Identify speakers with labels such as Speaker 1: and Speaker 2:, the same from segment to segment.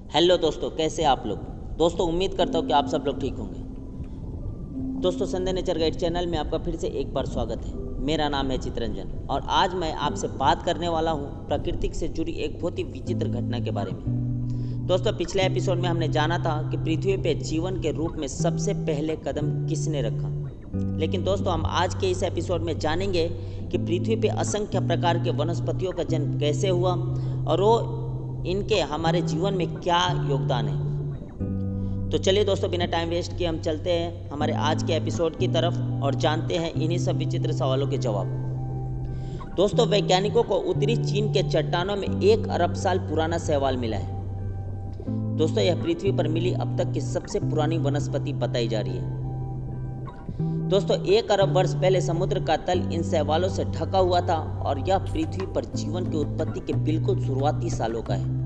Speaker 1: Hello दोस्तों, कैसे आप लोग। दोस्तों उम्मीद करता हूँ कि आप सब लोग ठीक होंगे। दोस्तों संडे नेचर गाइड चैनल में आपका फिर से एक बार स्वागत है। मेरा नाम है चितरंजन और आज मैं आपसे बात करने वाला हूँ प्रकृति से जुड़ी एक बहुत ही विचित्र घटना के बारे में। दोस्तों पिछले एपिसोड में हमने जाना था कि पृथ्वी पे जीवन के रूप में सबसे पहले कदम किसने रखा, लेकिन दोस्तों हम आज के इस एपिसोड में जानेंगे कि पृथ्वी पे असंख्य प्रकार के वनस्पतियों का जन्म कैसे हुआ और वो इनके हमारे जीवन में क्या योगदान है। तो चलिए दोस्तों बिना टाइम वेस्ट किए हम चलते हैं हमारे आज के एपिसोड की तरफ और जानते हैं इन्हीं सब विचित्र सवालों के जवाब। दोस्तों वैज्ञानिकों को उत्तरी चीन के चट्टानों में 1 अरब साल पुराना शैवाल मिला है। दोस्तों यह पृथ्वी पर मिली अब तक की सबसे पुरानी वनस्पति बताई जा रही है। दोस्तों 1 अरब वर्ष पहले समुद्र का तल इन शैवालों से ढका हुआ था और यह पृथ्वी पर जीवन की उत्पत्ति के बिल्कुल शुरुआती सालों का है।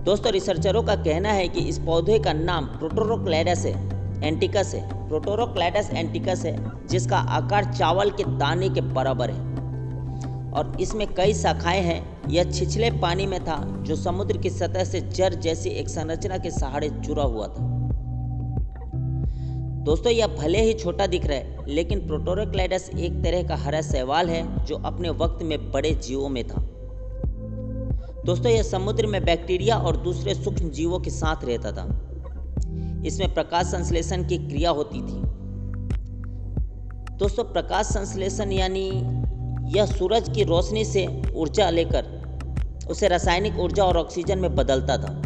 Speaker 1: दोस्तों रिसर्चरों का कहना है कि इस पौधे का नाम प्रोटोरोक्लैडस एंटिकस है। प्रोटोरोक्लैडस एंटिकस है जिसका आकार चावल के दाने के बराबर है और इसमें कई शाखाएं हैं। यह छिछले पानी में था जो समुद्र की सतह से जड़ जैसी एक संरचना के सहारे जुड़ा हुआ था। दोस्तों यह भले ही छोटा दिख रहा है लेकिन प्रोटोरोक्लैडस एक तरह का हरा शैवाल है जो अपने वक्त में बड़े जीवों में था। दोस्तों यह समुद्र में बैक्टीरिया और दूसरे सूक्ष्म जीवों के साथ रहता था। इसमें प्रकाश संश्लेषण की क्रिया होती थी। दोस्तों प्रकाश संश्लेषण यानी यह सूरज की रोशनी से ऊर्जा लेकर उसे रासायनिक ऊर्जा और ऑक्सीजन में बदलता था।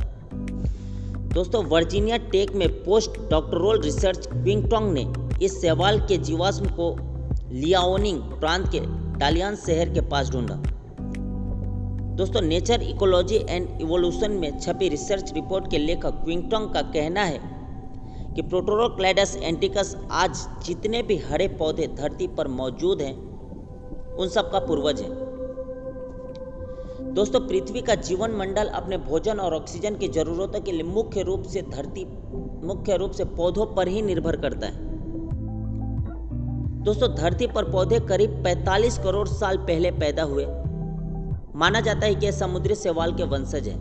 Speaker 1: दोस्तों वर्जीनिया टेक में पोस्ट डॉक्टोरल रिसर्च क्विंगटोंग ने इस शैवाल के जीवाश्म को लियाओनिंग प्रांत के डालियन शहर के पास ढूंढा। दोस्तों नेचर इकोलॉजी एंड इवोल्यूशन में छपी रिसर्च रिपोर्ट के लेखक क्विंगटोंग का कहना है कि प्रोटोरोक्लैडस एंटिकस आज जितने भी हरे पौधे धरती पर मौजूद हैं उन सब का पूर्वज है। दोस्तों पृथ्वी का जीवन मंडल अपने भोजन और ऑक्सीजन की जरूरतों के लिए मुख्य रूप से पौधों पर ही निर्भर करता है। दोस्तों धरती पर पौधे करीब 45 करोड़ साल पहले पैदा हुए। माना जाता है कि यह समुद्री शैवाल के वंशज हैं।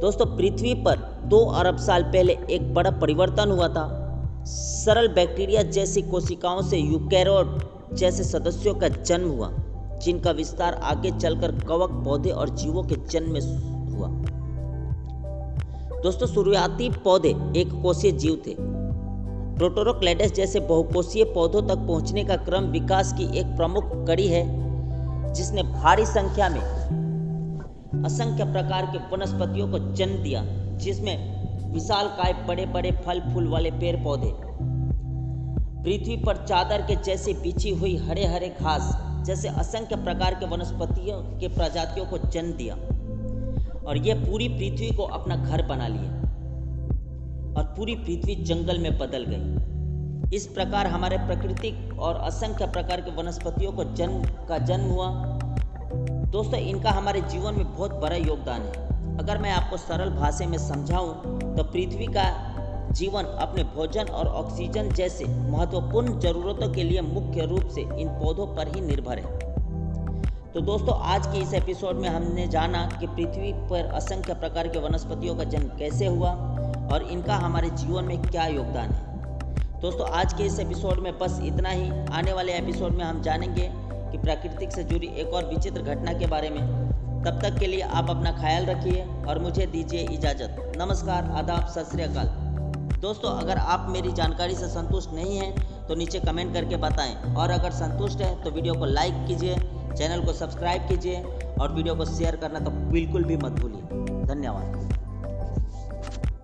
Speaker 1: दोस्तों पृथ्वी पर 2 अरब साल पहले एक बड़ा परिवर्तन हुआ था। सरल बैक्टीरिया जैसी कोशिकाओं से यूकैरियोट जैसे सदस्यों का जन्म हुआ जिनका विस्तार आगे चलकर कवक पौधे और जीवों के जन्म में हुआ। दोस्तों शुरुआती पौधे एक कोशीय जीव थे। प्रोटोरोक्लैडस जैसे बहुकोशीय पौधों तक पहुंचने का क्रम विकास की एक प्रमुख कड़ी है जिसने भारी संख्या में असंख्य प्रकार के वनस्पतियों को जन्म दिया, जिसमें विशालकाय बड़े बड़े फल फूल वाले पेड़ पौधे, पृथ्वी पर चादर के जैसे बिछी हुई हरे हरे घास जैसे असंख्य प्रकार के वनस्पतियों के प्रजातियों को जन्म दिया और यह पूरी पृथ्वी को अपना घर बना लिया और पूरी पृथ्वी जंगल में बदल गई। इस प्रकार हमारे प्राकृतिक और असंख्य प्रकार के वनस्पतियों को जन्म हुआ। दोस्तों इनका हमारे जीवन में बहुत बड़ा योगदान है। अगर मैं आपको सरल भाषा में समझाऊं तो पृथ्वी का जीवन अपने भोजन और ऑक्सीजन जैसे महत्वपूर्ण जरूरतों के लिए मुख्य रूप से इन पौधों पर ही निर्भर है। तो दोस्तों आज के इस एपिसोड में हमने जाना कि पृथ्वी पर असंख्य प्रकार के वनस्पतियों का जन्म कैसे हुआ और इनका हमारे जीवन में क्या योगदान है। दोस्तों आज के इस एपिसोड में बस इतना ही। आने वाले एपिसोड में हम जानेंगे कि प्राकृतिक से जुड़ी एक और विचित्र घटना के बारे में। तब तक के लिए आप अपना ख्याल रखिए और मुझे दीजिए इजाज़त। नमस्कार, आदाब, सत श्री अकाल। दोस्तों अगर आप मेरी जानकारी से संतुष्ट नहीं हैं तो नीचे कमेंट करके बताएं और अगर संतुष्ट है तो वीडियो को लाइक कीजिए, चैनल को सब्सक्राइब कीजिए और वीडियो को शेयर करना तो बिल्कुल भी मत भूलिए। धन्यवाद।